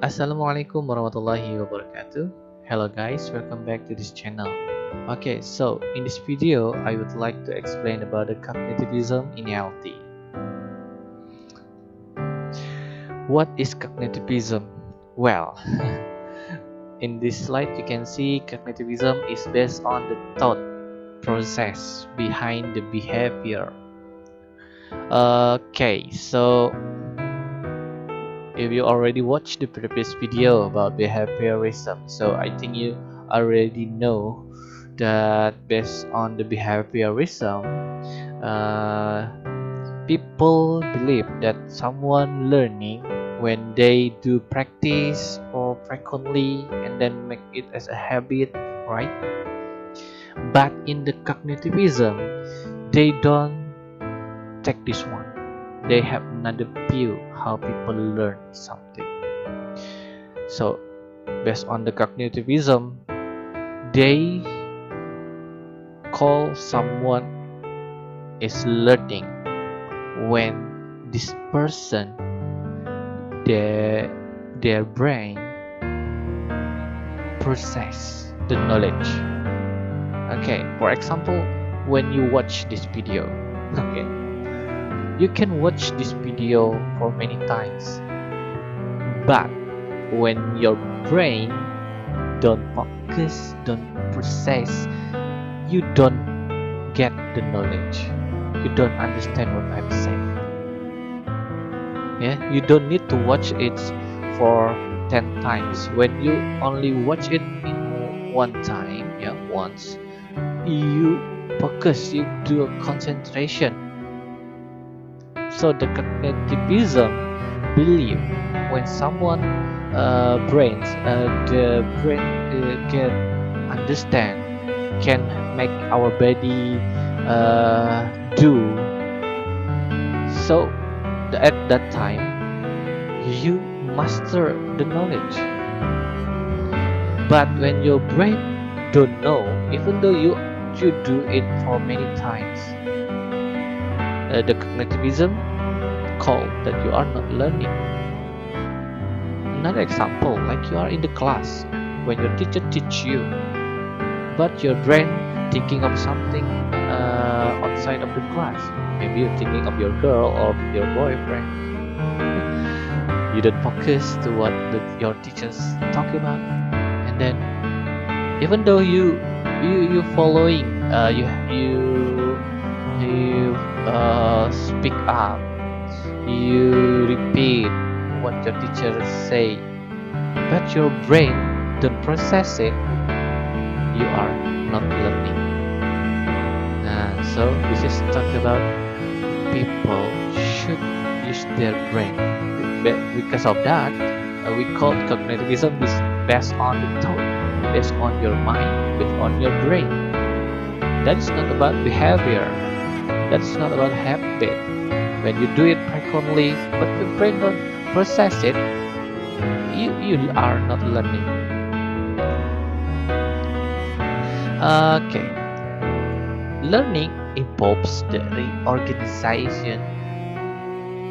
Assalamualaikum warahmatullahi wabarakatuh. Hello guys, welcome back to this channel. Okay, so in this video I would like to explain about the cognitivism in ELT. What is cognitivism? Well, in this slide you can see cognitivism is based on the thought process behind the behavior. Okay, so if you already watched the previous video about behaviorism, so I think you already know that based on the behaviorism, people believe that someone learning when they do practice or frequently and then make it as a habit, right? But in the cognitivism, they don't take this one. They have another view how people learn something. So based on the cognitivism, they call someone is learning when this person their brain process the knowledge. Okay, for example, when you watch this video, okay, you can watch this video for many times, but when your brain don't focus, don't process, you don't get the knowledge, you don't understand what I'm saying. Yeah, you don't need to watch it for 10 times. When you only watch it in one time, yeah, once, you focus, you do a concentration. So the cognitivism believe when someone brains the brain can understand, can make our body do. So at that time you master the knowledge. But when your brain don't know, even though you do it for many times, the cognitivism call that you are not learning. Another example, like you are in the class when your teacher teach you, but your brain thinking of something outside of the class. Maybe you're thinking of your girl or your boyfriend. You don't focus to what your teachers talk about, and then even though you following, you speak up, you repeat what your teacher say, but your brain don't process it, you are not learning. So this is talk about people should use their brain. Because of that, we call cognitivism is based on the thought, based on your mind, based on your brain. That is not about behavior. That is not about habit. When you do it frequently, but the brain don't process it, you are not learning. Okay. Learning involves the reorganization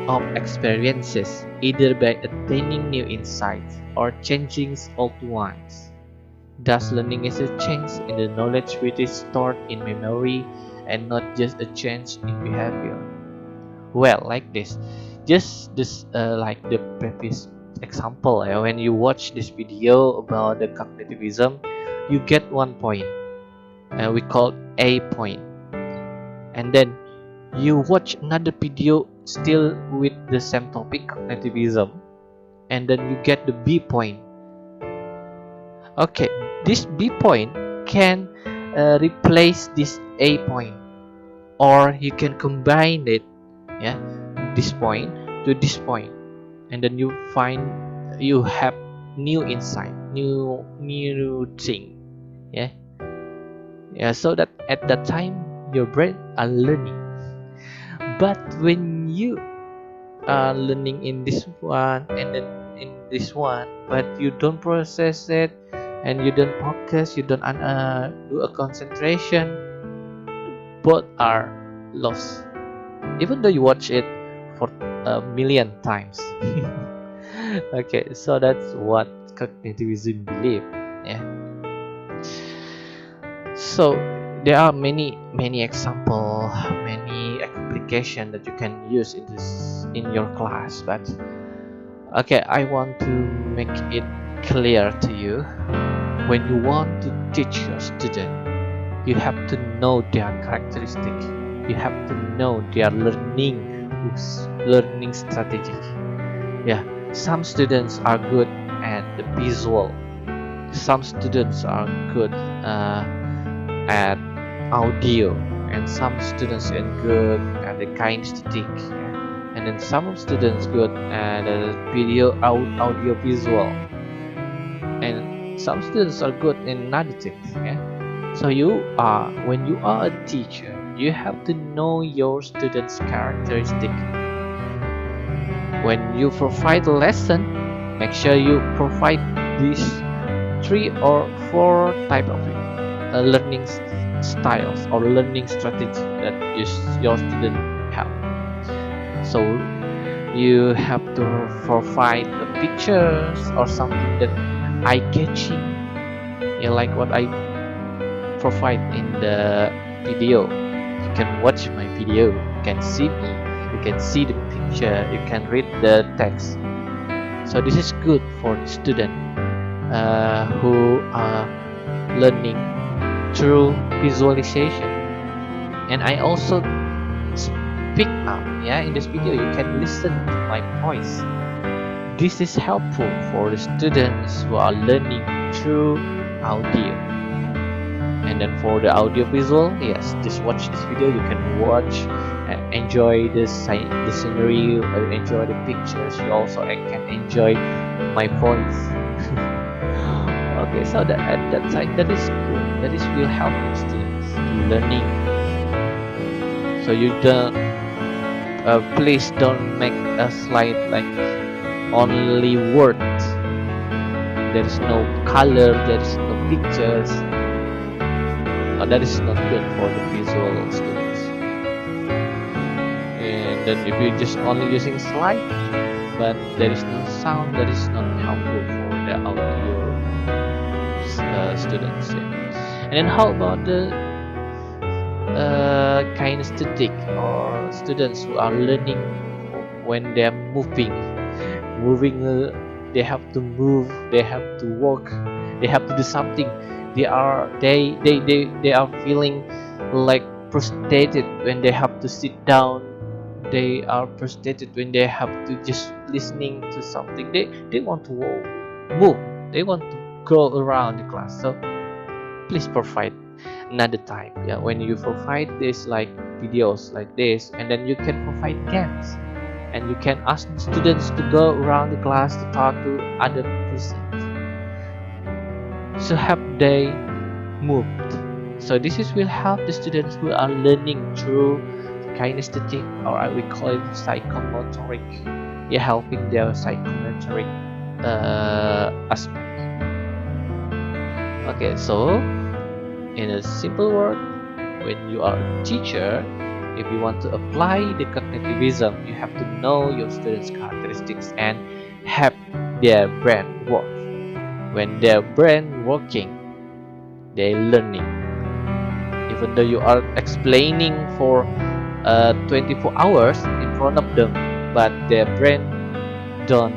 of experiences, either by attaining new insights or changing old ones. Thus, learning is a change in the knowledge which is stored in memory and not just a change in behavior. Well, like this, just this like the previous example, when you watch this video about the cognitivism, you get 1 point, we call A point, and then you watch another video still with the same topic, cognitivism, and then you get the B point. Okay, this B point can replace this A point, or you can combine it, yeah, this point to this point, and then you find you have new insight, new thing, yeah. So that at that time your brain are learning. But when you are learning in this one and then in this one, but you don't process it and you don't focus, you don't do a concentration, both are lost, even though you watch it for a million times. Okay, so that's what cognitivism believe. Yeah. So there are many example, many application that you can use in your class, but okay, I want to make it clear to you. When you want to teach your student, you have to know their characteristic. You have to know their learning strategy. Yeah, some students are good at the visual. Some students are good at audio, and some students are good at the kinesthetic, and then some students good at audio visual, and some students are good in another things. Yeah. So when you are a teacher, you have to know your students' characteristic. When you provide a lesson, make sure you provide these 3 or 4 type of learning styles or learning strategy that your student have. So you have to provide the pictures or something that eye-catching, like what I provide in the video. You can watch my video, you can see me, you can see the picture, you can read the text. So this is good for the student who are learning through visualization. And I also speak up. Yeah, in this video you can listen to my voice. This is helpful for the students who are learning through audio. And then for the audio visual, yes, just watch this video. You can watch and enjoy the scenery, or enjoy the pictures. You also can enjoy my voice. Okay, so at that side, that is good. That is will help the students learning. So you don't please don't make a slide like only words. There is no color, there is no pictures. That is not good for the visual students. And then if you're just only using slide, but there is no sound, that is not helpful for the audio students. Yeah. And then how about the kinesthetic or students who are learning when they are moving? They have to move, they have to walk, they have to do something. They are feeling like frustrated when they have to sit down. They are frustrated when they have to just listening to something. They want to move. They want to go around the class. So please provide another time. Yeah, when you provide this like videos like this, and then you can provide games, and you can ask students to go around the class to talk to other persons. So have they moved? So this will help the students who are learning through kinesthetic, or I will call it psychomotoric. Yeah, helping their psychomotoric aspect. Okay, so in a simple word, when you are a teacher, if you want to apply the cognitivism, you have to know your students' characteristics and have their brain work. When their brain working, they learning. Even though you are explaining for 24 hours in front of them, but their brain don't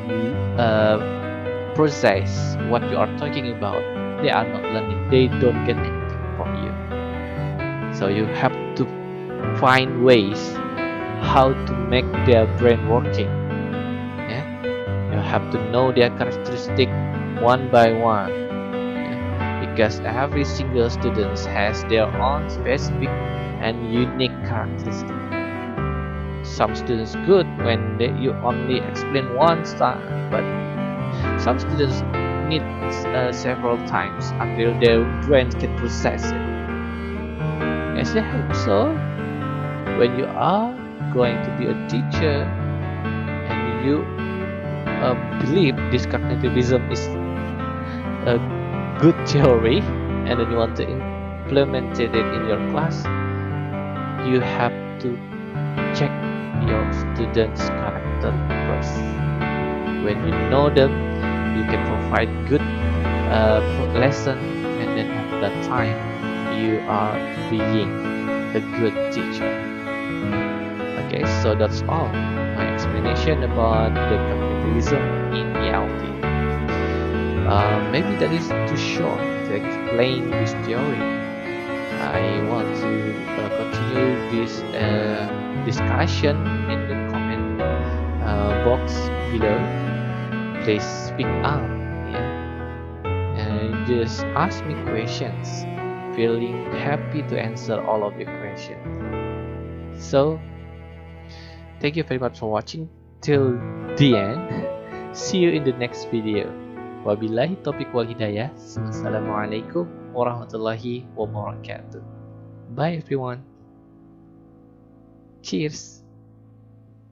process what you are talking about, they are not learning. They don't get anything from you. So you have to find ways how to make their brain working. Yeah, you have to know their characteristic one by one, because every single student has their own specific and unique characteristic. Some students good when you only explain one time, but some students need several times until their brain can process it. Yes, so when you are going to be a teacher and you believe this cognitivism is a good theory, and then you want to implement it in your class, you have to check your students' character first. When you know them, you can provide good lesson, and then at that time you are being a good teacher. Okay, so that's all my explanation about the cognitivism in ELT. Maybe that is too short to explain this theory. I want to continue this discussion in the comment box below. Please speak up, yeah, and just ask me questions. Feeling happy to answer all of your questions. So, thank you very much for watching till the end. See you in the next video. Wabillahi taufiq wal hidayah. Wassalamualaikum warahmatullahi wabarakatuh. Bye everyone. Cheers.